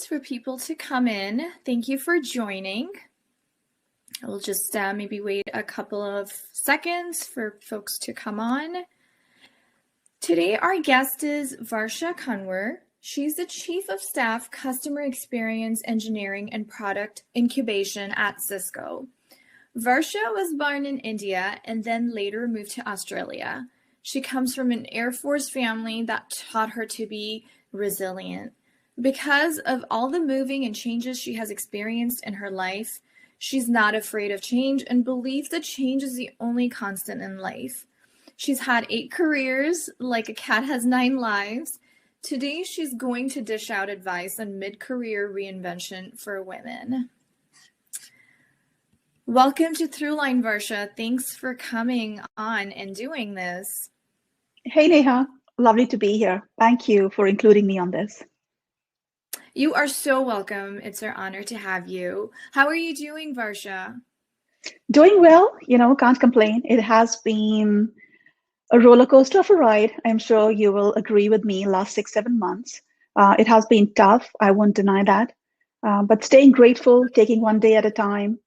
for people to come in. Thank you for joining. We'll just maybe wait a couple of seconds for folks to come on. Today, our guest is Varsha Kanwar. She's the Chief of Staff, Customer Experience Engineering and Product Incubation at Cisco. Varsha was born in India and then later moved to Australia. She comes from an Air Force family that taught her to be resilient. Because of all the moving and changes she has experienced in her life, she's not afraid of change and believes that change is the only constant in life. She's had 8 careers, like a cat has 9 lives. Today, she's going to dish out advice on mid-career reinvention for women. Welcome to Throughline, Varsha. Thanks for coming on and doing this. Hey, Neha. Lovely to be here. Thank you for including me on this. You are so welcome. It's our honor to have you. How are you doing, Varsha? Doing well, can't complain. It has been a roller coaster of a ride. I'm sure you will agree with me last 6-7 months. It has been tough. I won't deny that. But staying grateful, taking one day at a time,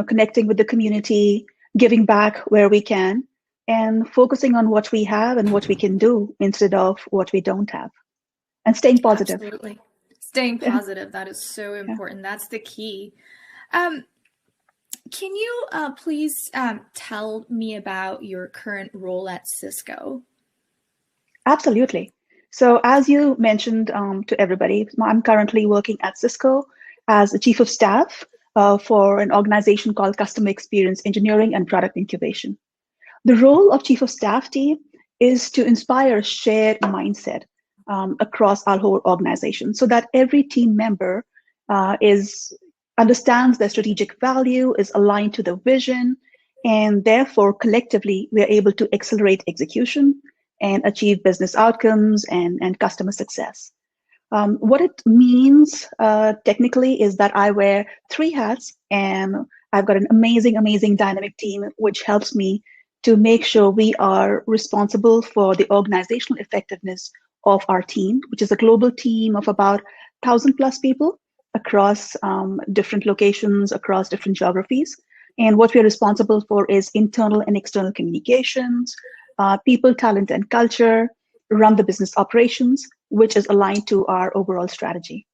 connecting with the community, giving back where we can, and focusing on what we have and what we can do instead of what we don't have. And staying positive. Absolutely. Staying positive, that is so important. Yeah. That's the key. Can you please tell me about your current role at Cisco? Absolutely. So as you mentioned to everybody, I'm currently working at Cisco as the Chief of Staff for an organization called Customer Experience Engineering and Product Incubation. The role of Chief of Staff team is to inspire a shared mindset across our whole organization so that every team member understands their strategic value, is aligned to the vision, and therefore collectively we are able to accelerate execution and achieve business outcomes and customer success. What it means technically is that I wear 3 hats, and I've got an amazing dynamic team which helps me to make sure we are responsible for the organizational effectiveness of our team, which is a global team of about 1,000+ people across different locations, across different geographies. And what we're responsible for is internal and external communications, people, talent, and culture, run the business operations, which is aligned to our overall strategy.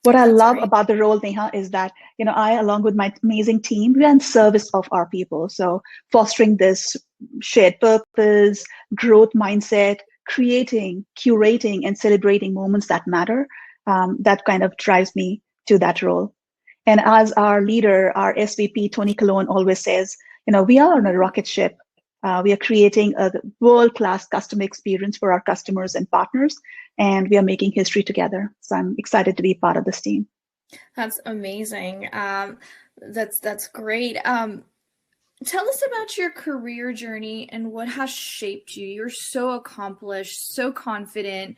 What I love about the role, Neha, is that I, along with my amazing team, we are in service of our people. So fostering this shared purpose, growth mindset, creating, curating, and celebrating moments that matter, that kind of drives me to that role. And as our leader, our SVP, Tony Colon, always says, we are on a rocket ship. We are creating a world-class customer experience for our customers and partners, and we are making history together. So I'm excited to be part of this team. That's amazing. That's great. Tell us about your career journey and what has shaped you. You're so accomplished, so confident.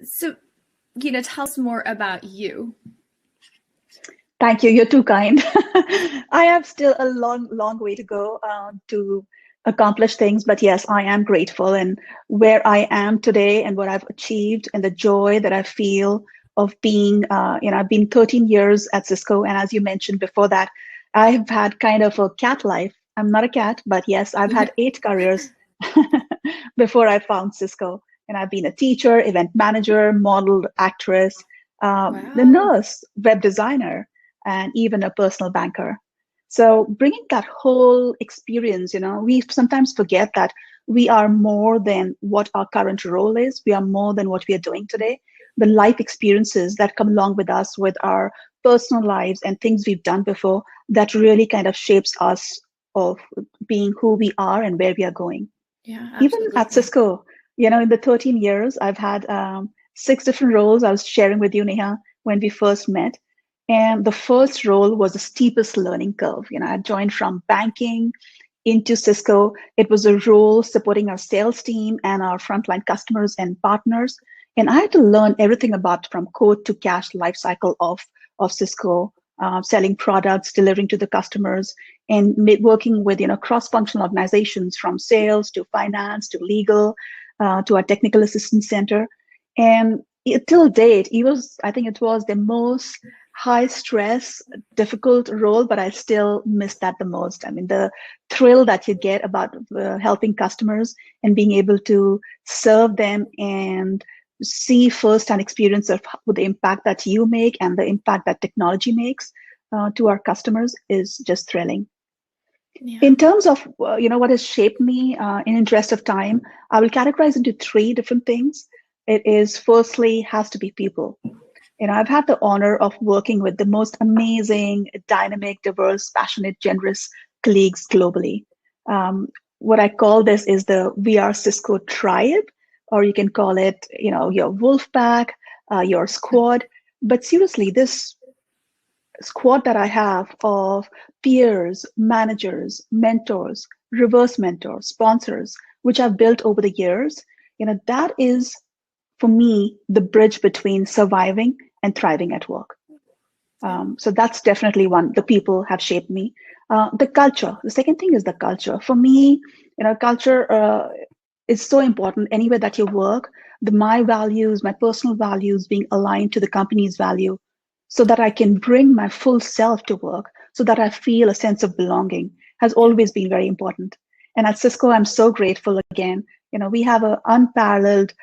So, tell us more about you. Thank you. You're too kind. I have still a long way to go to accomplish things. But yes, I am grateful. And where I am today and what I've achieved and the joy that I feel of being, I've been 13 years at Cisco. And as you mentioned before that, I've had kind of a cat life. I'm not a cat, but yes, I've had 8 careers before I found Cisco. And I've been a teacher, event manager, model, actress, the nurse, web designer, and even a personal banker. So bringing that whole experience, we sometimes forget that we are more than what our current role is. We are more than what we are doing today. The life experiences that come along with us, with our personal lives and things we've done before, that really kind of shapes us of being who we are and where we are going. Yeah, absolutely. Even at Cisco, in the 13 years, I've had 6 different roles. I was sharing with you, Neha, when we first met. And the first role was the steepest learning curve. I joined from banking into Cisco. It was a role supporting our sales team and our frontline customers and partners. And I had to learn everything about from quote to cash lifecycle of Cisco, selling products, delivering to the customers, and working with cross-functional organizations from sales to finance to legal to our technical assistance center. And till date, I think it was the most high stress, difficult role, but I still miss that the most. I mean, the thrill that you get about helping customers and being able to serve them and see firsthand experience of the impact that you make and the impact that technology makes to our customers is just thrilling. Yeah. In terms of what has shaped me, in interest of time, I will categorize into three different things. It is firstly has to be people. I've had the honor of working with the most amazing, dynamic, diverse, passionate, generous colleagues globally. What I call this is the VR Cisco tribe, or you can call it, your wolf pack, your squad. But seriously, this squad that I have of peers, managers, mentors, reverse mentors, sponsors, which I've built over the years, that is for me the bridge between surviving and thriving at work. So that's definitely one. The people have shaped me. The culture. The second thing is the culture. For me, culture is so important anywhere that you work. My values, my personal values being aligned to the company's value so that I can bring my full self to work, so that I feel a sense of belonging has always been very important. And at Cisco, I'm so grateful again. We have an unparalleled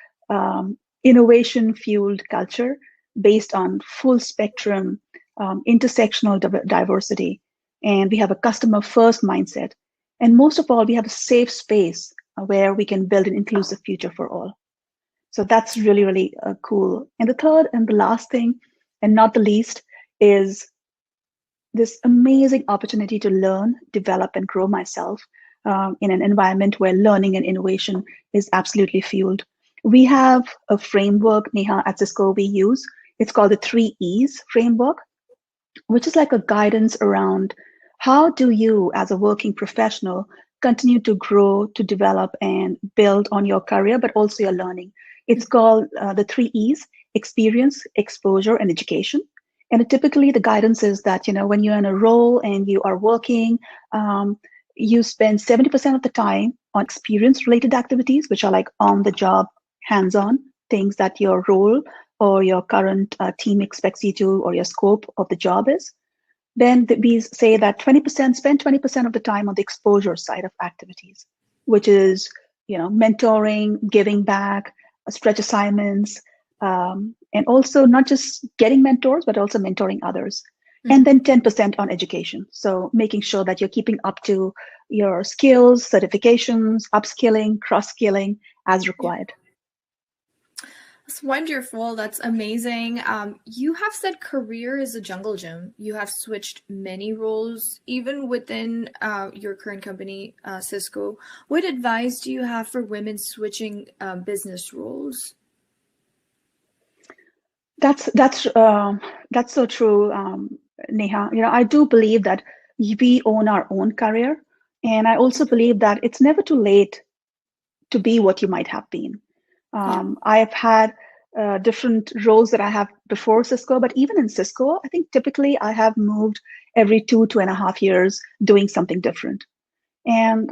innovation fueled culture based on full spectrum intersectional diversity. And we have a customer first mindset. And most of all, we have a safe space where we can build an inclusive future for all. So that's really, really cool. And the third and the last thing, and not the least, is this amazing opportunity to learn, develop, and grow myself in an environment where learning and innovation is absolutely fueled. We have a framework, Neha, at Cisco we use. It's called the 3 E's framework, which is like a guidance around how do you, as a working professional, continue to grow, to develop, and build on your career, but also your learning. It's called the 3 E's: experience, exposure, and education. And typically the guidance is that, when you're in a role and you are working, you spend 70% of the time on experience-related activities, which are like on-the-job, hands-on things that your role or your current team expects you to, or your scope of the job is. Then we say that spend 20% of the time on the exposure side of activities, which is, mentoring, giving back, stretch assignments, and also not just getting mentors, but also mentoring others. And then 10% on education. So making sure that you're keeping up to your skills, certifications, upskilling, cross-skilling as required. That's wonderful. That's amazing. You have said career is a jungle gym. You have switched many roles, even within your current company, Cisco. What advice do you have for women switching business roles? That's so true, Neha. I do believe that we own our own career, and I also believe that it's never too late to be what you might have been. I have had different roles that I have before Cisco, but even in Cisco, I think typically I have moved every 2.5 years doing something different. And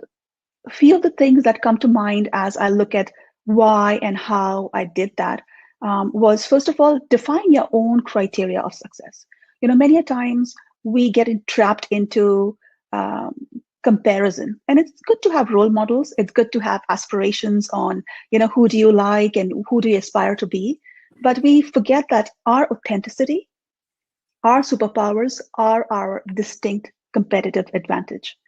a few of the things that come to mind as I look at why and how I did that was, first of all, define your own criteria of success. Many a times we get trapped into comparison, and it's good to have role models. It's good to have aspirations on, who do you like and who do you aspire to be. But we forget that our authenticity, our superpowers are our distinct competitive advantage.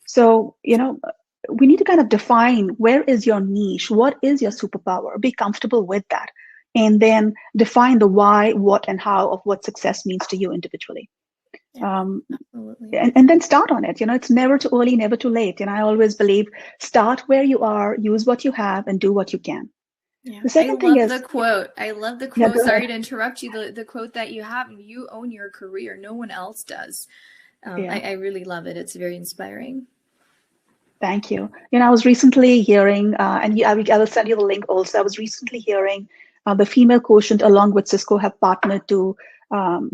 So, we need to kind of define where is your niche, what is your superpower, be comfortable with that, and then define the why, what, and how of what success means to you individually. And then start on it. It's never too early, never too late. And I always believe start where you are, use what you have, and do what you can. Yeah. The second thing is the quote. I love the quote. Sorry to interrupt you. The quote that you have: "You own your career. No one else does." I really love it. It's very inspiring. Thank you. I was recently hearing, and I will send you the link also. I was recently hearing the Female Quotient, along with Cisco, have partnered to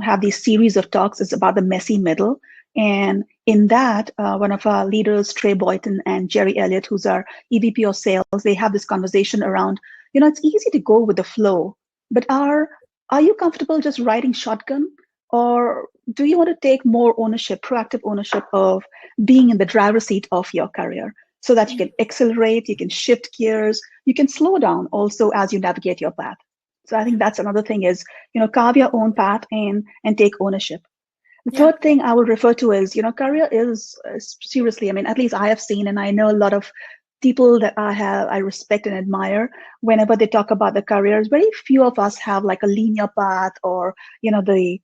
have these series of talks. It's about the messy middle. And in that, one of our leaders, Trey Boyton and Jerry Elliott, who's our EVP of sales, they have this conversation around, it's easy to go with the flow But are you comfortable just riding shotgun, or do you want to take more ownership, proactive ownership of being in the driver's seat of your career so that you Yeah. can accelerate, you can shift gears, you can slow down also as you navigate your path. So I think Yeah. that's another thing is, carve your own path and take ownership. The Yeah. third thing I will refer to is, career is seriously, I mean, at least I have seen, and I know a lot of people that I respect and admire, whenever they talk about the careers, very few of us have like a linear path or, the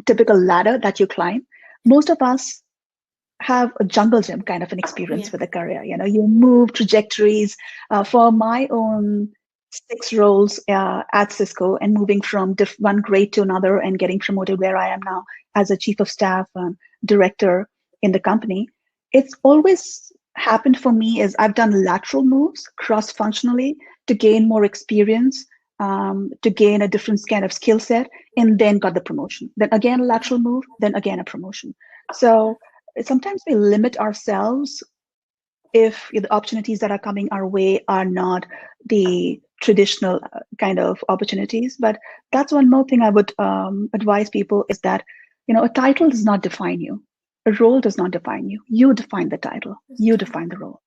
typical ladder that you climb. Most of us have a jungle gym kind of an Yeah. experience with a career. You move trajectories. For my own 6 roles at Cisco, and moving from one grade to another and getting promoted where I am now as a chief of staff director in the company, it's always happened for me is I've done lateral moves cross functionally to gain more experience, to gain a different kind of skill set, and then got the promotion. Then again, a Okay. lateral move, then again, a promotion. So sometimes we limit ourselves if the opportunities that are coming our way are not the traditional kind of opportunities. But that's one more thing I would advise people is that, a title does not define you. A role does not define you. You define the title. You define the role.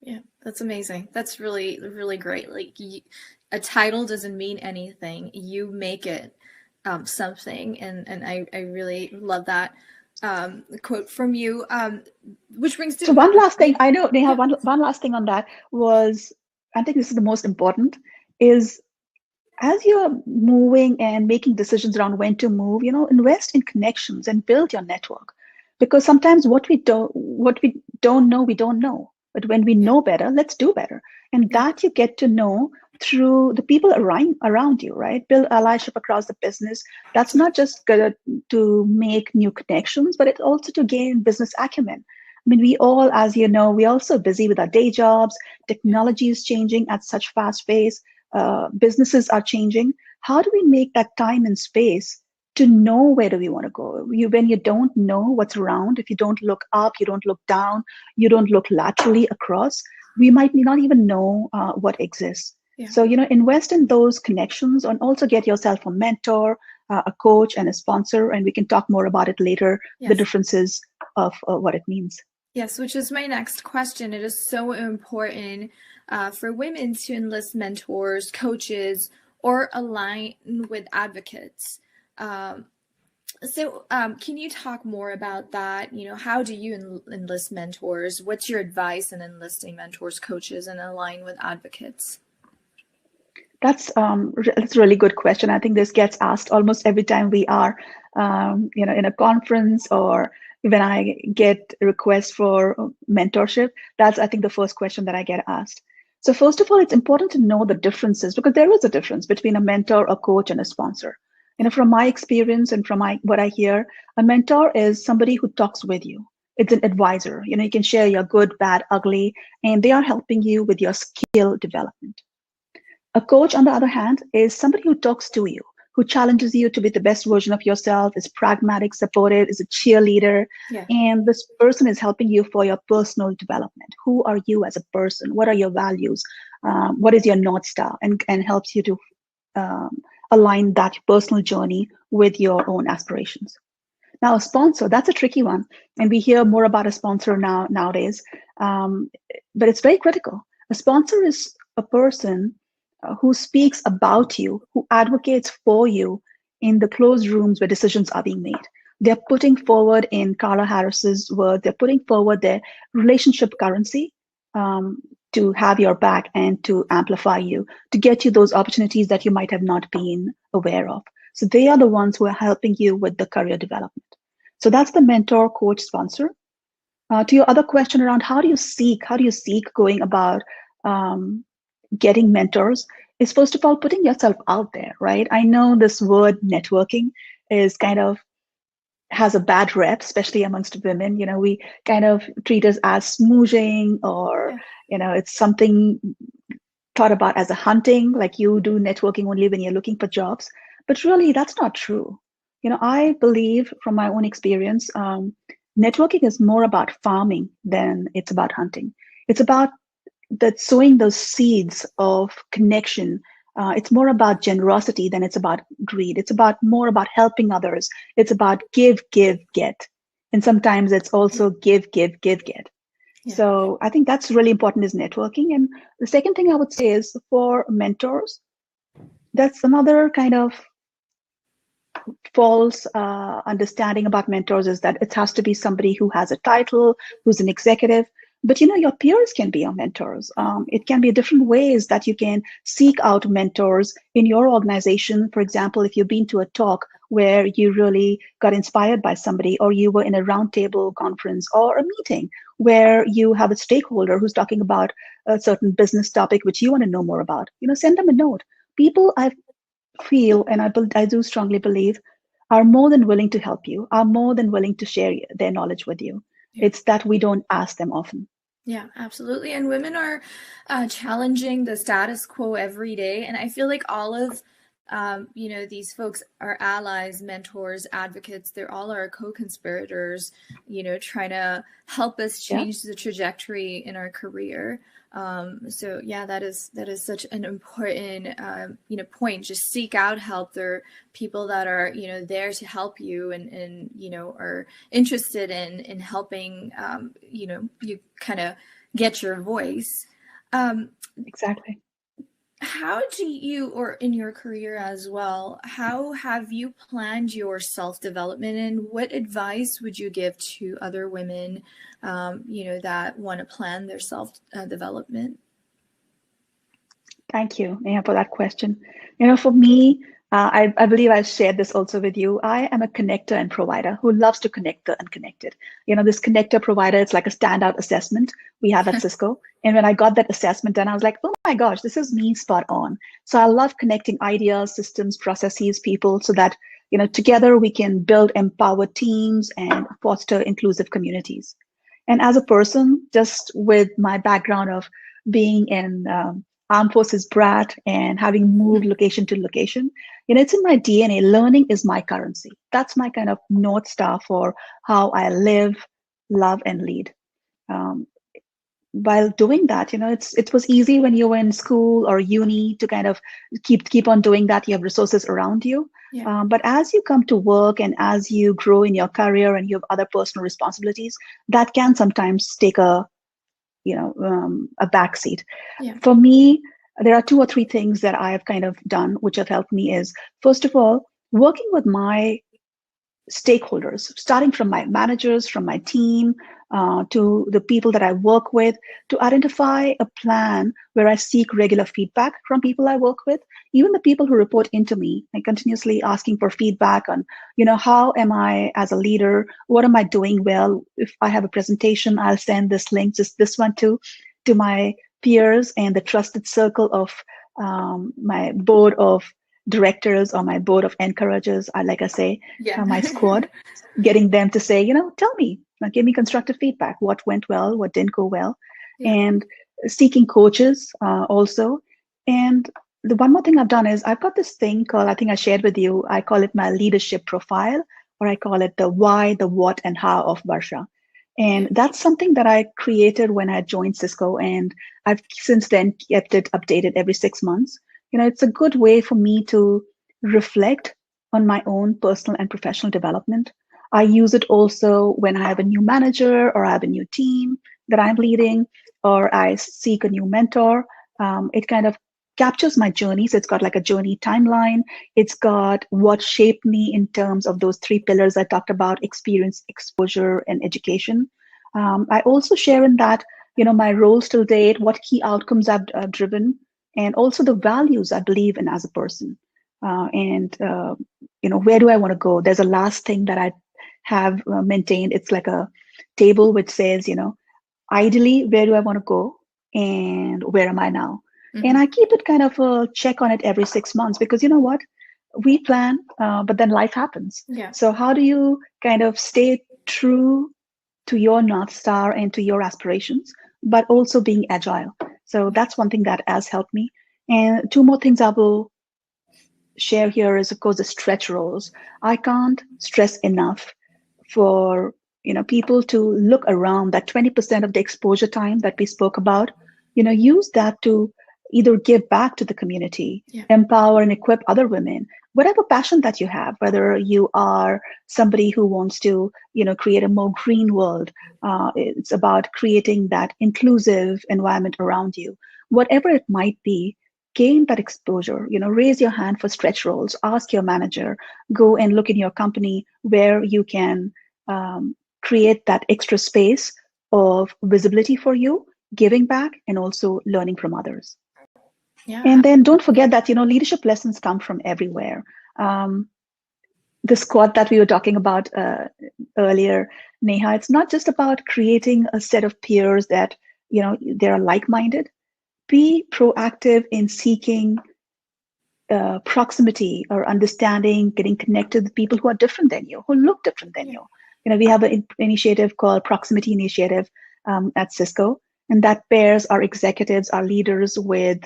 Yeah, that's amazing. That's really, really great. Like, a title doesn't mean anything. You make it something, and I really love that quote from you. Which brings So to one last thing, maybe, I know Neha, yeah, one last thing on that was, I think this is the most important, is as you're moving and making decisions around when to move, invest in connections and build your network. Because sometimes what we don't know, we don't know. But when we yeah, know better, let's do better. And yeah, that you get to know through the people around you, right? Build allyship across the business. That's yeah, not just good to make new connections, but it's also to gain business acumen. I mean, we all, as you know, we're also busy with our day jobs. yeah, Technology is changing at such fast pace. Businesses are changing. How do we make that time and space to know where do we want to go? When you don't know what's around, if you don't look up, you don't look down, you don't look laterally across, we might not even know what exists. yeah. So, invest in those connections and also get yourself a mentor, a coach, and a sponsor. And we can talk more about it later, the Yes. differences of what it means. Yes, which is my next question. It is so important for women to enlist mentors, coaches, or align with advocates. Um, can you talk more about that? How do you enlist mentors? What's your advice in enlisting mentors, coaches, and align with advocates? That's a really good question. I think this gets asked almost every time we are, in a conference, or when I get requests for mentorship. That's, I think, the first question that I get asked. So first of all, it's important to know the differences, because there is a difference between a mentor, a coach, and a sponsor. From my experience and from what I hear, a mentor is somebody who talks with you. It's an advisor. You can share your good, bad, ugly, and they are helping you with your skill development. A coach, on the other hand, is somebody who talks to you, who challenges you to be the best version of yourself, is pragmatic, supportive, is a cheerleader. Yeah. And this person is helping you for your personal development. Who are you as a person? What are your values? What is your North Star? And helps you to um, align that personal journey with your own aspirations. Now, a sponsor, that's a tricky one. And we hear more about a sponsor nowadays, but it's very critical. A sponsor is a person who speaks about you, who advocates for you in the closed rooms where decisions are being made. They're putting forward, in Carla Harris's word, they're putting forward their relationship currency um, to have your back and to amplify you, to get you those opportunities that you might have not been aware of. So they are the ones who are helping you with the career development. So that's the mentor, coach, sponsor. To your other question around how do you seek going about um, getting mentors, is first of all putting yourself out there, right? I know this word networking is kind of has a bad rep, especially amongst women. We kind of treat it as smoozing, or Yeah. it's something thought about as a hunting, like you do networking only when you're looking for jobs. But really, that's not true. I believe from my own experience, networking is more about farming than it's about hunting. It's about that sowing those seeds of connection, It's more about generosity than it's about greed. It's about more about helping others. It's about give, give, get. And sometimes it's Yeah. also give, give, give, get. Yeah. So I think that's really important is networking. And the second thing I would say is for mentors, that's another kind of false understanding about mentors is that it has to be somebody who has a title, who's an executive. But your peers can be your mentors. It can be different ways that you can seek out mentors in your organization. For example, if you've been to a talk where you really got inspired by somebody, or you were in a roundtable conference or a meeting where you have a stakeholder who's talking about a certain business topic which you want to know more about, send them a note. People I feel, and I do strongly believe, are more than willing to help you, are more than willing to share their knowledge with you. Yeah. It's that we don't ask them often. Yeah, absolutely. And women are challenging the status quo every day. And I feel like all of, these folks are allies, mentors, advocates. They're all our co-conspirators, trying to help us Yeah, change the trajectory in our career. So yeah, that is such an important, point. Just seek out help. There are people that are, there to help you and are interested in helping, you kind of get your voice. exactly. How do you, or in your career as well, how have you planned your self-development, and what advice would you give to other women, that want to plan their self-development? Thank you, Neha, for that question. For me, I believe I've shared this also with you. I am a connector and provider who loves to connect the unconnected. This connector provider, it's like a standout assessment we have at Cisco. And when I got that assessment done, I was like, oh my gosh, this is me spot on. So I love connecting ideas, systems, processes, people, so that, together we can build empowered teams and foster inclusive communities. And as a person, just with my background of being in armed forces brat and having moved location to location, it's in my DNA. Learning is my currency. That's my kind of North Star for how I live, love, and lead. Um, while doing that, it was easy when you were in school or uni to kind of keep on doing that. You have resources around you. Yeah. But as you come to work and as you grow in your career and you have other personal responsibilities, that can sometimes take a backseat. Yeah. For me, there are two or three things that I have kind of done which have helped me is, first of all, working with my stakeholders, starting from my managers, from my team, to the people that I work with, to identify a plan where I seek regular feedback from people I work with, even the people who report into me. I continuously asking for feedback on, how am I as a leader? What am I doing well? If I have a presentation, I'll send this link, just this one to my peers and the trusted circle of my board of directors or my board of encouragers, like I say, Yeah. my squad, getting them to say, tell me, give me constructive feedback, what went well, what didn't go well, Yeah. and seeking coaches also. And the one more thing I've done is I've got this thing called, I think I shared with you, I call it my leadership profile, or I call it the why, the what, and how of Varsha. And that's something that I created when I joined Cisco, and I've since then kept it updated every 6 months. It's a good way for me to reflect on my own personal and professional development. I use it also when I have a new manager or I have a new team that I'm leading, or I seek a new mentor. It kind of captures my journey. So it's got like a journey timeline. It's got what shaped me in terms of those three pillars I talked about: experience, exposure, and education. I also share in that, my roles till date, what key outcomes I've driven, and also the values I believe in as a person. And where do I want to go? There's a last thing that I have maintained. It's like a table which says, ideally, where do I want to go and where am I now? And I keep it kind of a check on it every 6 months, because you know what? We plan, but then life happens. Yeah. So how do you kind of stay true to your North Star and to your aspirations, but also being agile? So that's one thing that has helped me. And two more things I will share here is, of course, the stretch roles. I can't stress enough for people to look around that 20% of the exposure time that we spoke about. Use that to either give back to the community, Yeah. empower and equip other women, whatever passion that you have, whether you are somebody who wants to, create a more green world, it's about creating that inclusive environment around you, whatever it might be, gain that exposure, raise your hand for stretch roles, ask your manager, go and look in your company where you can create that extra space of visibility for you, giving back, and also learning from others. Yeah. And then don't forget that, leadership lessons come from everywhere. The squad that we were talking about earlier, Neha, it's not just about creating a set of peers that, they're like-minded. Be proactive in seeking proximity or understanding, getting connected with people who are different than you, who look different than you. We have an initiative called Proximity Initiative at Cisco, and that pairs our executives, our leaders with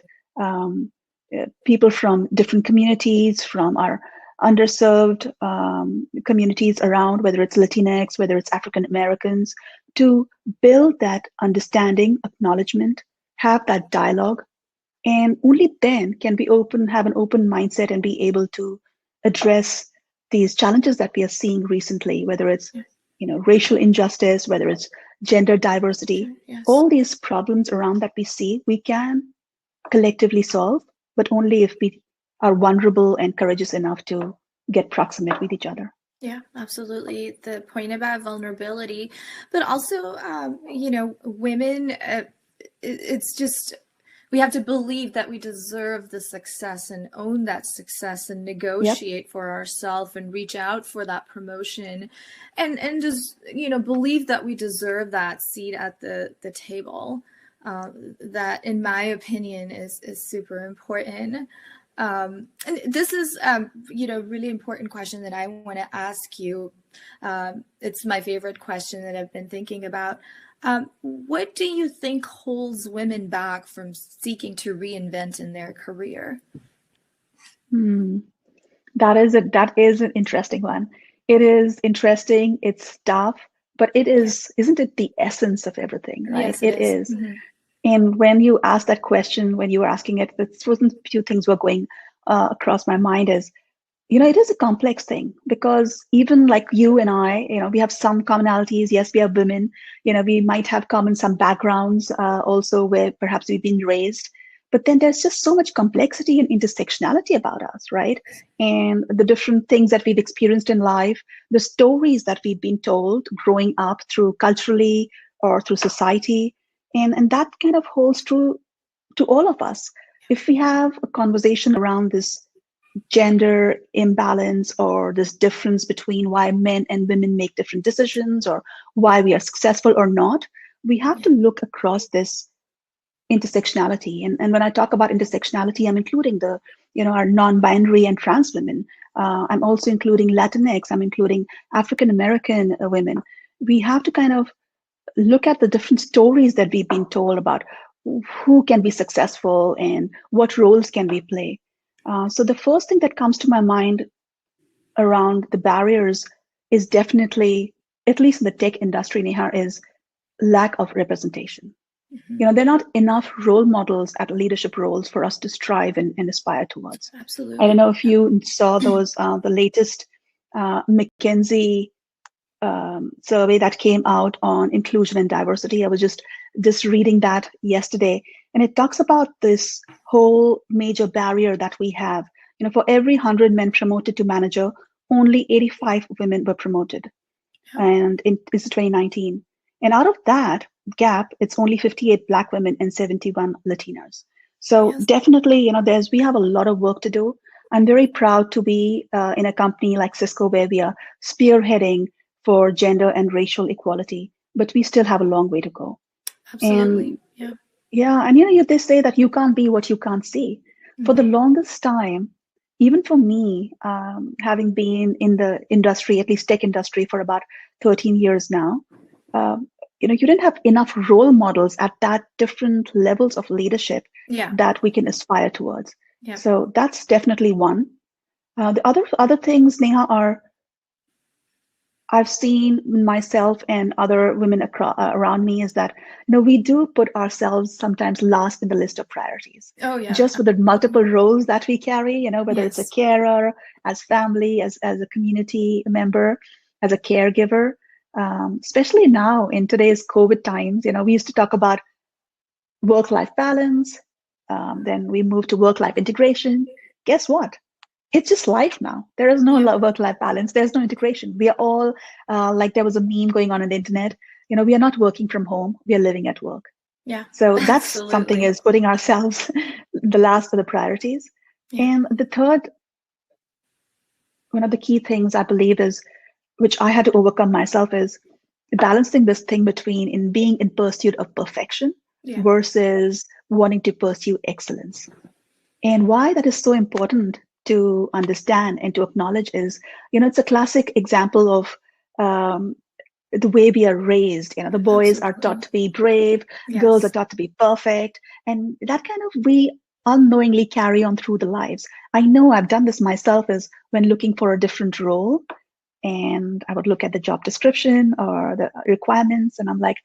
people from different communities, from our underserved communities around, whether it's Latinx, whether it's African Americans, to build that understanding, acknowledgement, have that dialogue. And only then can we have an open mindset and be able to address these challenges that we are seeing recently, whether it's, racial injustice, whether it's gender diversity, all these problems around that we see, we can collectively solve, but only if we are vulnerable and courageous enough to get proximate with each other. Yeah, absolutely. The point about vulnerability, but also, women, it's just, we have to believe that we deserve the success and own that success and negotiate for ourselves and reach out for that promotion and just, believe that we deserve that seat at the table. That, in my opinion, is super important. And this is, really important question that I want to ask you. It's my favorite question that I've been thinking about. What do you think holds women back from seeking to reinvent in their career? That is an interesting one. It is interesting. It's tough, but isn't it the essence of everything, right? Yes, it is. Mm-hmm. And when you asked that question, when you were asking it, this wasn't a few things were going across my mind is, it is a complex thing because even like you and I, we have some commonalities. Yes, we are women. We might have some backgrounds also where perhaps we've been raised. But then there's just so much complexity and intersectionality about us, right? And the different things that we've experienced in life, the stories that we've been told growing up through culturally or through society. And that kind of holds true to all of us. If we have a conversation around this gender imbalance or this difference between why men and women make different decisions or why we are successful or not, we have to look across this intersectionality. And when I talk about intersectionality, I'm including our non-binary and trans women. I'm also including Latinx. I'm including African American women. We have to kind of look at the different stories that we've been told about who can be successful and what roles can we play. So the first thing that comes to my mind around the barriers is definitely, at least in the tech industry, Neha, is lack of representation. There are not enough role models at leadership roles for us to strive and aspire towards. Absolutely. I don't know if you saw those, the latest McKinsey survey that came out on inclusion and diversity. I was just reading that yesterday, and it talks about this whole major barrier that we have. For every 100 men promoted to manager, only 85 women were promoted, and this is 2019. And out of that gap, it's only 58 Black women and 71 Latinas. So definitely, we have a lot of work to do. I'm very proud to be in a company like Cisco where we are spearheading for gender and racial equality, but we still have a long way to go. Absolutely. And and they say that you can't be what you can't see. For the longest time, even for me, having been in the industry, at least tech industry, for about 13 years now, you didn't have enough role models at that different levels of leadership that we can aspire towards. So that's definitely one. The other things, Neha, are I've seen myself and other women around me is that, we do put ourselves sometimes last in the list of priorities, Oh yeah. just with the multiple roles that we carry, whether it's a Yes. carer, as family, as a community member, as a caregiver. Especially now in today's COVID times, we used to talk about work-life balance. Then we moved to work-life integration. Guess what? It's just life now. There is no Yeah. work-life balance. There's no integration. We are all like there was a meme going on the internet. We are not working from home. We are living at work. Yeah. So that's something Absolutely. is putting ourselves the last of the priorities. Yeah. And the third, one of the key things I believe is, which I had to overcome myself, is balancing this thing between in being in pursuit of perfection Yeah. versus wanting to pursue excellence. And why that is so important to understand and to acknowledge is, it's a classic example of the way we are raised. The boys are taught Absolutely. to be brave, girls are Yes. taught to be perfect, and that kind of we unknowingly carry on through the lives. I know I've done this myself is when looking for a different role, and I would look at the job description or the requirements, and I'm like,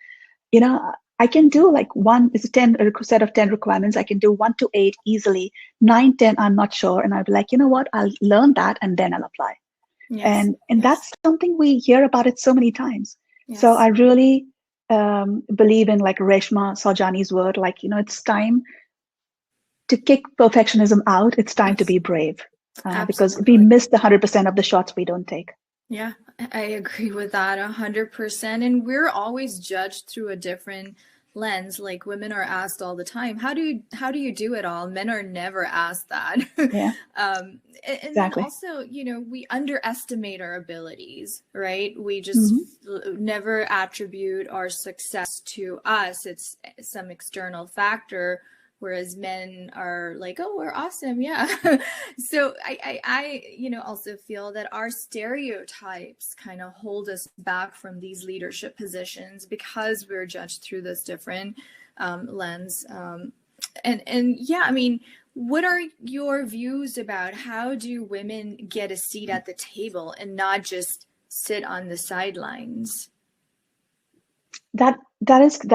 I can do like one is a set of 10 requirements. I can do 1 to 8 easily. 9, 10, I'm not sure. And I'll be like, you know what? I'll learn that and then I'll apply. Yes. And Yes. that's something we hear about it so many times. So I Yes. really believe in like Reshma Saujani's word, like, it's time to kick perfectionism out. It's time to Yes. be brave because we Absolutely. miss the 100% of the shots we don't take. Yeah, I agree with that 100%. And we're always judged through a different lens. Like women are asked all the time, how do you do it all? Men are never asked that. Yeah, And then exactly. also, we underestimate our abilities, right? We just Hmm. never attribute our success to us. It's some external factor, whereas men are like, oh, we're awesome, yeah. So I also feel that our stereotypes kind of hold us back from these leadership positions because we're judged through this different lens. And yeah, I mean, what are your views about how do women get a seat at the table and not just sit on the sidelines? That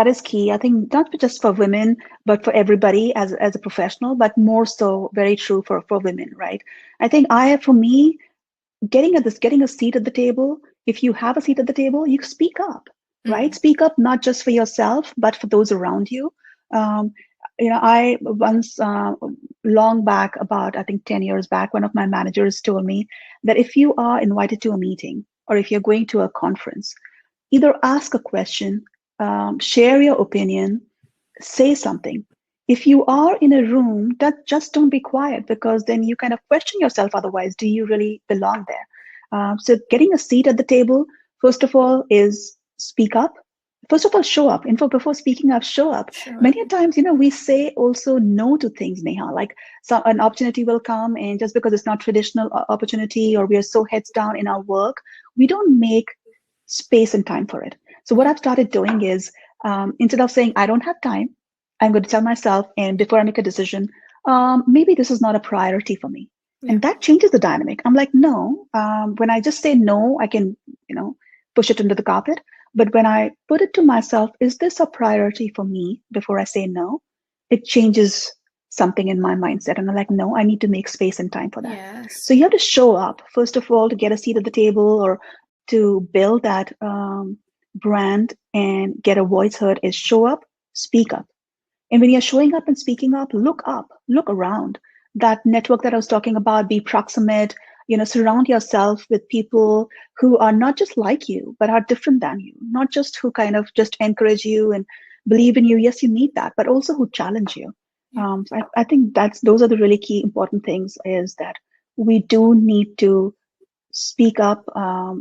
is key. I think not just for women, but for everybody as a professional, but more so very true for women, right? I think for me, getting a seat at the table, if you have a seat at the table, you speak up, right? Mm-hmm. Speak up not just for yourself, but for those around you. Um, I once long back, about I think 10 years back, one of my managers told me that if you are invited to a meeting or if you're going to a conference, either ask a question, share your opinion, say something. If you are in a room, that just don't be quiet, because then you kind of question yourself. Otherwise, do you really belong there? So getting a seat at the table, first of all, is speak up. First of all, show up. Before speaking up, show up. Show up. Many a times, we say also no to things, Neha. Like an opportunity will come, and just because it's not traditional opportunity, or we are so heads down in our work, we don't make space and time for it. So what Yeah. I've started doing is, instead of saying I don't have time, I'm going to tell myself, and before I make a decision, maybe this is not a priority for me. Yeah. And that changes the dynamic. I'm like, no, when I just say no, I can, push it under the carpet. But when I put it to myself, is this a priority for me before I say no? It changes something in my mindset. And I'm like, no, I need to make space and time for that. Yes. So you have to show up, first of all, to get a seat at the table, or to build that brand and get a voice heard, is show up, speak up. And when you're showing up and speaking up, look around. That network that I was talking about, be proximate, surround yourself with people who are not just like you, but are different than you, not just who kind of just encourage you and believe in you. Yes, you need that, but also who challenge you. Yeah. So I think those are the really key important things, is that we do need to speak up,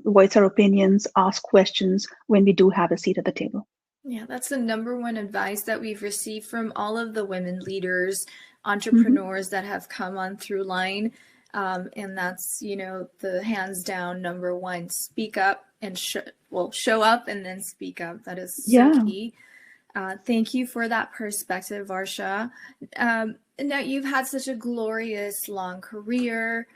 voice our opinions, ask questions when we do have a seat at the table. Yeah, that's the number one advice that we've received from all of the women leaders, Hmm. entrepreneurs that have come on through line. And that's, the hands down number one, speak up and show up and then speak up. That is so Yeah. key. Thank you for that perspective, Varsha. Now you've had such a glorious long career.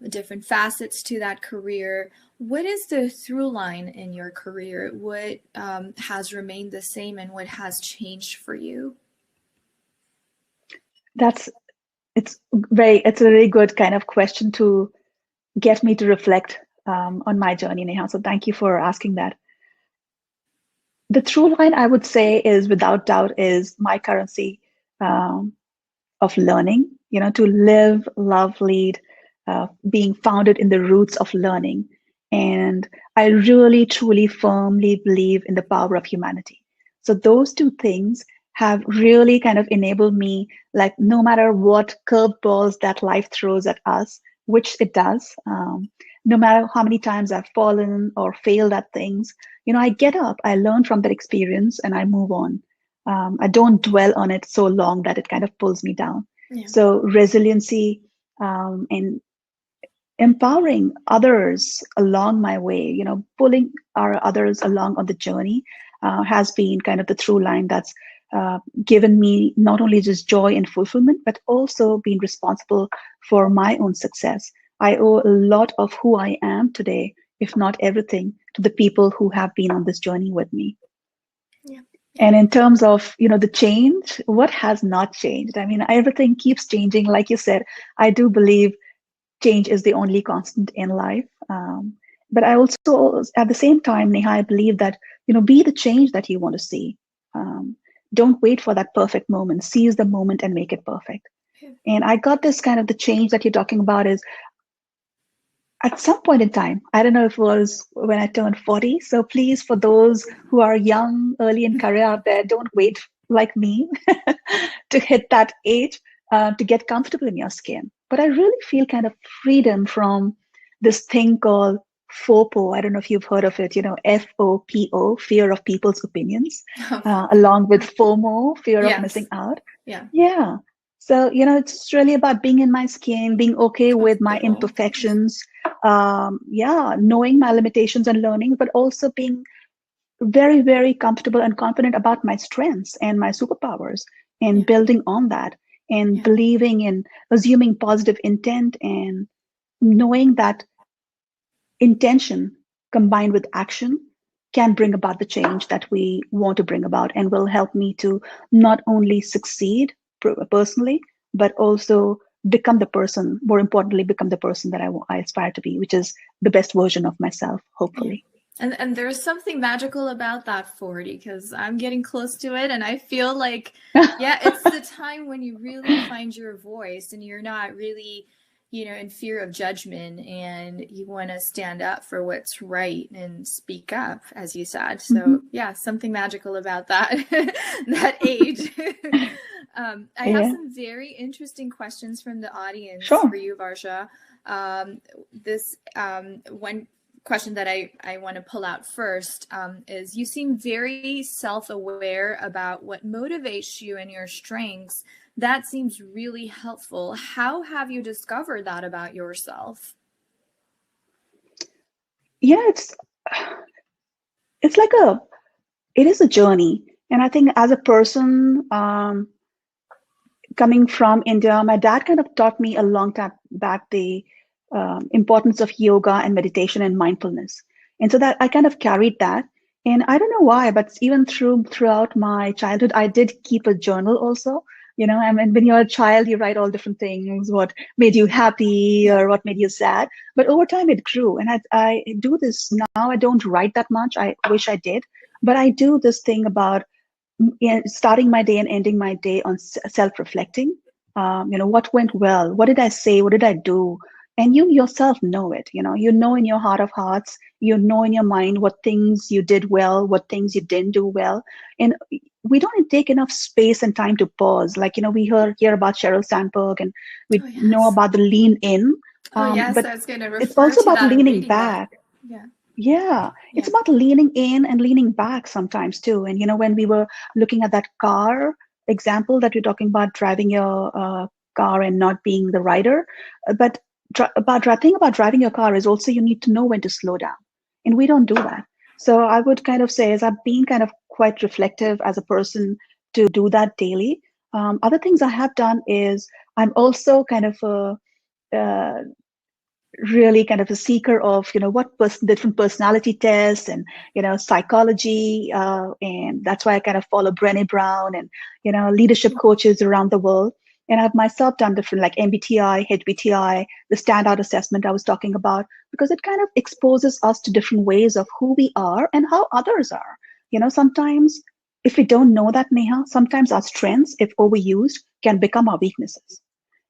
different facets to that career. What is the through line in your career? What has remained the same and what has changed for you? It's a very good kind of question to get me to reflect on my journey, Neha. So thank you for asking that. The through line, I would say, is without doubt is my currency of learning. To live, love, lead, being founded in the roots of learning. And I really, truly, firmly believe in the power of humanity. So those two things have really kind of enabled me, like no matter what curveballs that life throws at us, which it does, no matter how many times I've fallen or failed at things, I get up, I learn from that experience, and I move on. I don't dwell on it so long that it kind of pulls me down. Yeah. So resiliency and empowering others along my way, pulling our others along on the journey has been kind of the through line that's given me not only just joy and fulfillment, but also being responsible for my own success. I owe a lot of who I am today, if not everything, to the people who have been on this journey with me. Yeah. And in terms of, the change, what has not changed? I mean, everything keeps changing. Like you said, I do believe change is the only constant in life. But I also, at the same time, Neha, I believe that, be the change that you want to see. Don't wait for that perfect moment. Seize the moment and make it perfect. And I got this kind of the change that you're talking about is at some point in time, I don't know if it was when I turned 40. So please, for those who are young, early in career out there, don't wait like me to hit that age to get comfortable in your skin. But I really feel kind of freedom from this thing called FOPO. I don't know if you've heard of it, FOPO, fear of people's opinions, along with FOMO, fear of missing out. Yeah. So, it's really about being in my skin, being okay with my imperfections, knowing my limitations and learning, but also being very, very comfortable and confident about my strengths and my superpowers and building on that and believing in assuming positive intent and knowing that intention combined with action can bring about the change that we want to bring about and will help me to not only succeed personally, but also become the person, more importantly, become the person that I aspire to be, which is the best version of myself, hopefully. And there's something magical about that 40 because I'm getting close to it and I feel like, it's the time when you really find your voice and you're not really, in fear of judgment and you want to stand up for what's right and speak up, as you said. So something magical about that, that age. I have some very interesting questions from the audience for you, Varsha. This one question that I want to pull out first is you seem very self-aware about what motivates you and your strengths. That seems really helpful. How have you discovered that about yourself? Yeah, it's like it is a journey. And I think as a person coming from India, my dad kind of taught me a long time back the importance of yoga and meditation and mindfulness. And so that I kind of carried that. And I don't know why, but even throughout my childhood, I did keep a journal also. I mean, when you're a child, you write all different things, what made you happy or what made you sad. But over time, it grew. And I do this now. I don't write that much. I wish I did. But I do this thing about starting my day and ending my day on self-reflecting. What went well? What did I say? What did I do? And you yourself know it. You know in your heart of hearts, in your mind what things you did well, what things you didn't do well. And we don't take enough space and time to pause. Like, we hear about Sheryl Sandberg and we know about the lean in. But I was going to refer it's also to about that leaning back. It's about leaning in and leaning back sometimes too. And, when we were looking at that car example that you're talking about, driving your car and not being the rider, but thing about driving your car is also you need to know when to slow down. And we don't do that. So I would kind of say is I've been kind of quite reflective as a person to do that daily. Other things I have done is I'm also kind of really kind of a seeker of, what different personality tests and, psychology. And that's why I kind of follow Brené Brown and, leadership coaches around the world. And I've myself done different like MBTI, HBTI, the standout assessment I was talking about, because it kind of exposes us to different ways of who we are and how others are. Sometimes if we don't know that, Neha, sometimes our strengths, if overused, can become our weaknesses.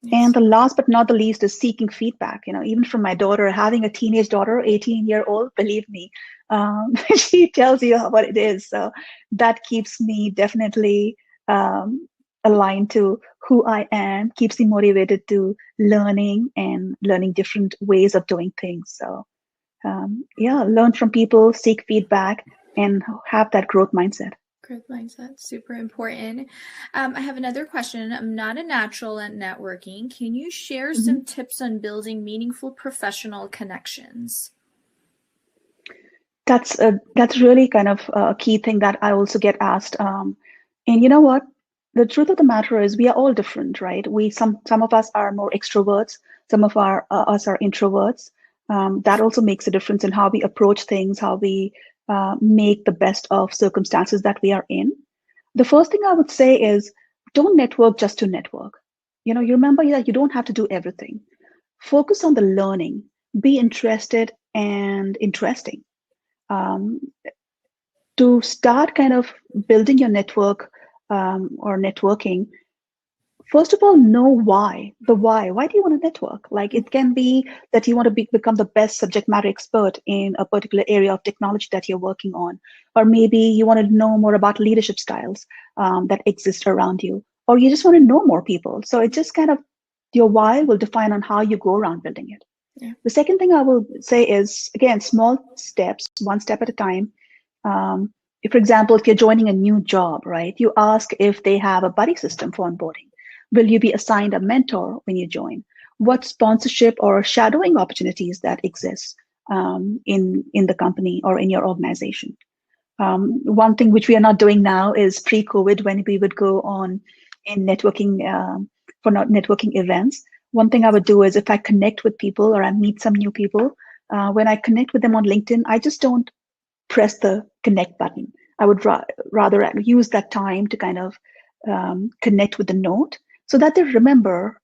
Yes. And the last but not the least is seeking feedback. Even from my daughter, having a teenage daughter, 18-year-old, believe me, she tells you what it is. So that keeps me definitely aligned to who I am, keeps me motivated to learning and learning different ways of doing things. So learn from people, seek feedback, and have that growth mindset. Growth mindset, super important. I have another question. I'm not a natural at networking. Can you share some tips on building meaningful professional connections? That's really kind of a key thing that I also get asked. And you know what? The truth of the matter is we are all different, right? Some of us are more extroverts, some of us are introverts. That also makes a difference in how we approach things, how we make the best of circumstances that we are in. The first thing I would say is don't network just to network. You remember that you don't have to do everything. Focus on the learning, be interested and interesting. To start kind of building your network or networking, first of all, know why. The why. Why do you want to network? Like it can be that you want to become the best subject matter expert in a particular area of technology that you're working on. Or maybe you want to know more about leadership styles that exist around you. Or you just want to know more people. So it just kind of, your why will define on how you go around building it. Yeah. The second thing I will say is, again, small steps, one step at a time. If, for example, if you're joining a new job, right, you ask if they have a buddy system for onboarding. Will you be assigned a mentor when you join? What sponsorship or shadowing opportunities that exist in the company or in your organization? One thing which we are not doing now is pre-COVID, when we would go on in networking for networking events. One thing I would do is if I connect with people or I meet some new people, when I connect with them on LinkedIn, I just don't press the connect button. I would rather use that time to kind of connect with the note so that they remember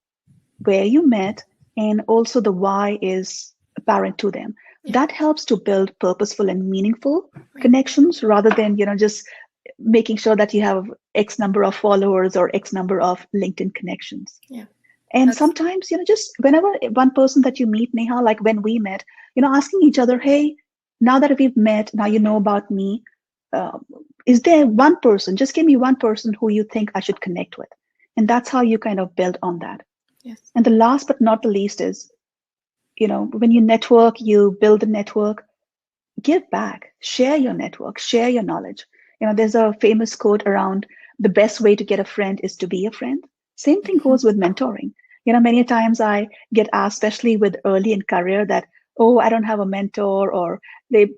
where you met and also the why is apparent to them. Yeah. That helps to build purposeful and meaningful connections rather than, just making sure that you have X number of followers or X number of LinkedIn connections. Yeah. And sometimes, just whenever one person that you meet, Neha, like when we met, asking each other, hey, now that we've met, now you know about me, is there one person, just give me one person who you think I should connect with. And that's how you kind of build on that. Yes. And the last but not the least is, when you network, you build a network, give back, share your network, share your knowledge. There's a famous quote around the best way to get a friend is to be a friend. Same thing goes with mentoring. Many times I get asked, especially with early in career, that, oh, I don't have a mentor, or they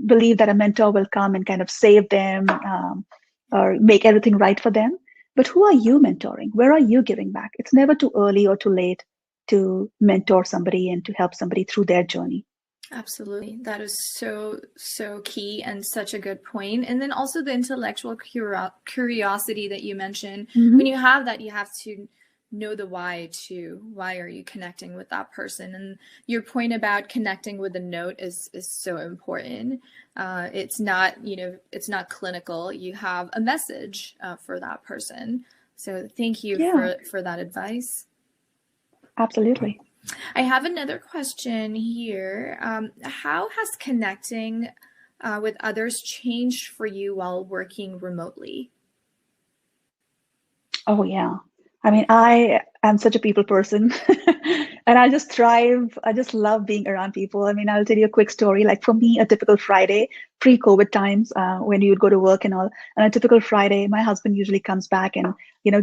believe that a mentor will come and kind of save them or make everything right for them. But who are you mentoring? Where are you giving back? It's never too early or too late to mentor somebody and to help somebody through their journey. Absolutely. That is so key and such a good point. And then also the intellectual curiosity that you mentioned. When you have that, you have to know the why too. Why are you connecting with that person? And your point about connecting with a note is so important. It's not, it's not clinical. You have a message for that person. So thank you for that advice. Absolutely. I have another question here. How has connecting with others changed for you while working remotely? Oh, yeah. I mean, I am such a people person and I just thrive. I just love being around people. I mean, I'll tell you a quick story. Like for me, a typical Friday, pre-COVID times, when you would go to work and all, on a typical Friday, my husband usually comes back and,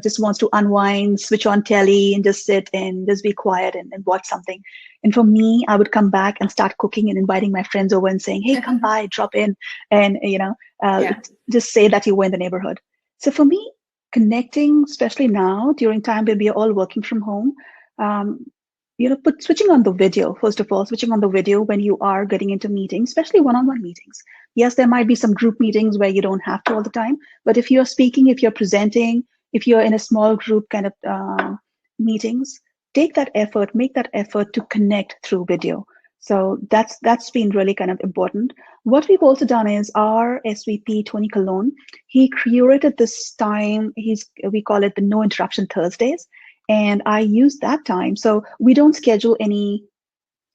just wants to unwind, switch on telly and just sit and just be quiet and watch something. And for me, I would come back and start cooking and inviting my friends over and saying, hey, come by, drop in, and, just say that you were in the neighborhood. So for me, connecting, especially now during time when we are all working from home, switching on the video, first of all, switching on the video when you are getting into meetings, especially one-on-one meetings. Yes, there might be some group meetings where you don't have to all the time, but if you're speaking, if you're presenting, if you're in a small group kind of meetings, take that effort, make that effort to connect through video. So that's been really kind of important. What we've also done is our SVP, Tony Colon, he curated this time, we call it the No Interruption Thursdays. And I use that time. So we don't schedule any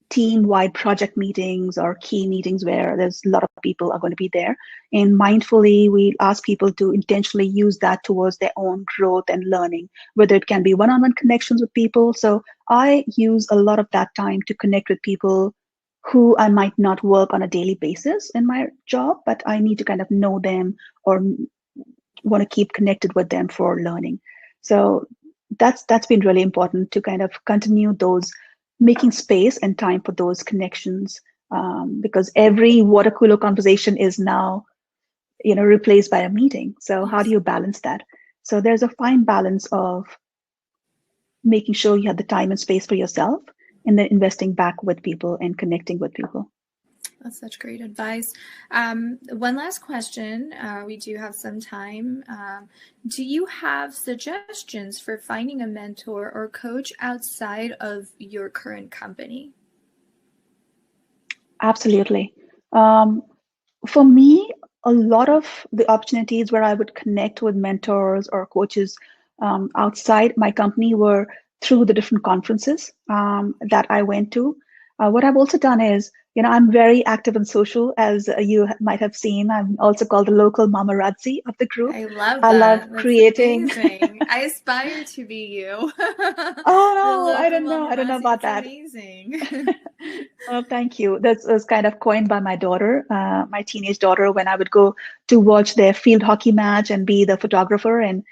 team-wide project meetings or key meetings where there's a lot of people are going to be there. And mindfully, we ask people to intentionally use that towards their own growth and learning, whether it can be one-on-one connections with people. So I use a lot of that time to connect with people who I might not work on a daily basis in my job, but I need to kind of know them or want to keep connected with them for learning. So that's been really important to kind of continue those, making space and time for those connections, because every water cooler conversation is now replaced by a meeting. So how do you balance that? So there's a fine balance of making sure you have the time and space for yourself, and then investing back with people and connecting with people. That's such great advice. One last question. We do have some time. Do you have suggestions for finding a mentor or coach outside of your current company? Absolutely. For me, a lot of the opportunities where I would connect with mentors or coaches outside my company were through the different conferences that I went to. What I've also done is, I'm very active and social, as you might have seen. I'm also called the local mamarazzi of the group. I love that. I love That's creating. amazing. I aspire to be you. Oh no, I don't know. I don't know about That's that. Amazing. Oh, thank you. That was kind of coined by my daughter, my teenage daughter, when I would go to watch their field hockey match and be the photographer. And,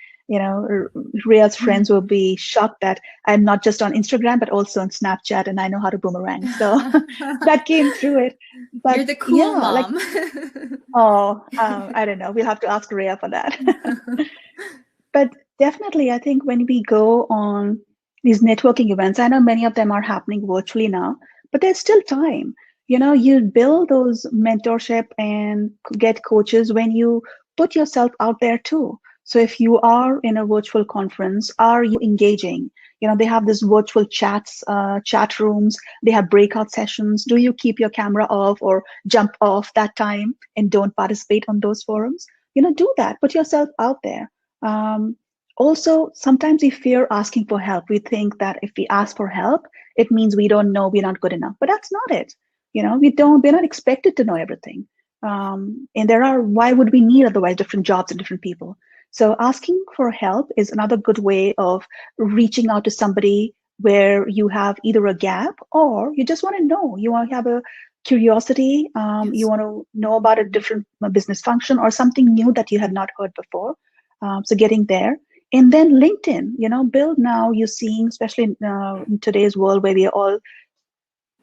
Rhea's friends will be shocked that I'm not just on Instagram, but also on Snapchat, and I know how to boomerang. So that came through it. But you're the cool mom. I don't know. We'll have to ask Rhea for that. But definitely, I think when we go on these networking events, I know many of them are happening virtually now, but there's still time. You build those mentorship and get coaches when you put yourself out there too. So if you are in a virtual conference, are you engaging? They have this virtual chats, chat rooms, they have breakout sessions. Do you keep your camera off or jump off that time and don't participate on those forums? Do that. Put yourself out there. Also, sometimes we fear asking for help. We think that if we ask for help, it means we don't know, we're not good enough. But that's not it. We're not expected to know everything. And why would we need otherwise different jobs and different people? So asking for help is another good way of reaching out to somebody where you have either a gap or you just want to know, you want to have a curiosity, Yes. you want to know about a different business function or something new that you had not heard before. So getting there. And then LinkedIn, build now, you're seeing, especially in today's world where we are all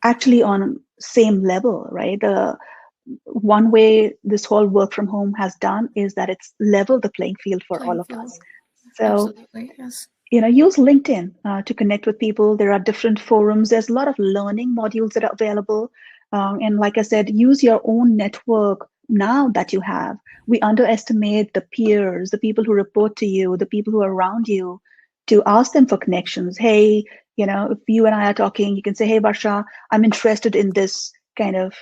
actually on same level, right? The one way this whole work from home has done is that it's leveled the playing field for all of us. So, absolutely, yes. Use LinkedIn to connect with people. There are different forums. There's a lot of learning modules that are available. And like I said, use your own network now that you have. We underestimate the peers, the people who report to you, the people who are around you, to ask them for connections. Hey, if you and I are talking, you can say, hey, Varsha, I'm interested in this kind of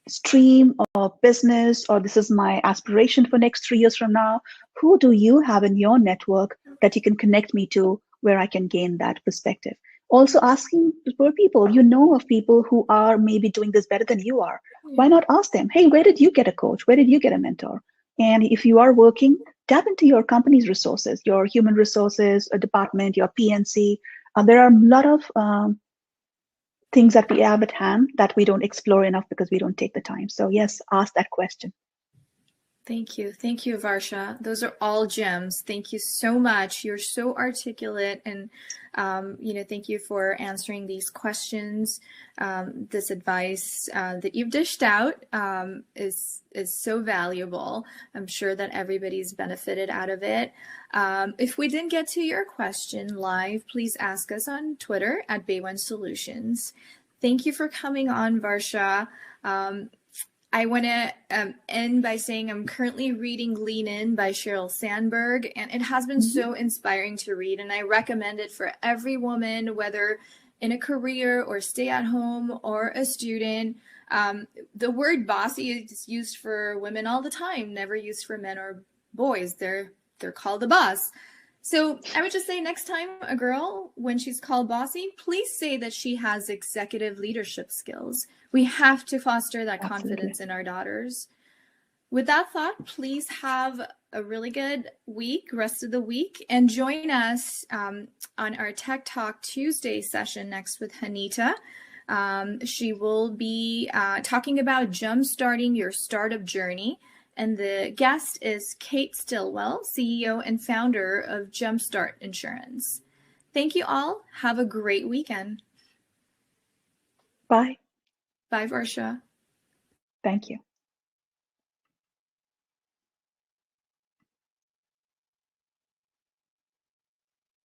stream or business, or this is my aspiration for next 3 years from now. Who do you have in your network that you can connect me to where I can gain that perspective? Also asking for people, of people who are maybe doing this better than you are. Why not ask them, hey, where did you get a coach? Where did you get a mentor? And if you are working, tap into your company's resources, your human resources, a department, your PNC. There are a lot of things that we have at hand that we don't explore enough because we don't take the time. So yes, ask that question. Thank you. Thank you, Varsha. Those are all gems. Thank you so much. You're so articulate, and thank you for answering these questions. This advice that you've dished out is so valuable. I'm sure that everybody's benefited out of it. If we didn't get to your question live, please ask us on Twitter at Bay1 Solutions. Thank you for coming on, Varsha. I want to end by saying I'm currently reading Lean In by Sheryl Sandberg, and it has been so inspiring to read, and I recommend it for every woman, whether in a career or stay at home or a student. The word bossy is used for women all the time, never used for men or boys. They're called a boss. So I would just say next time a girl, when she's called bossy, please say that she has executive leadership skills. We have to foster that confidence in our daughters. With that thought, please have a really good week, rest of the week, and join us on our Tech Talk Tuesday session next with Hanita. She will be talking about jumpstarting your startup journey. And the guest is Kate Stillwell, CEO and founder of Jumpstart Insurance. Thank you all. Have a great weekend. Bye. Bye, Varsha. Thank you.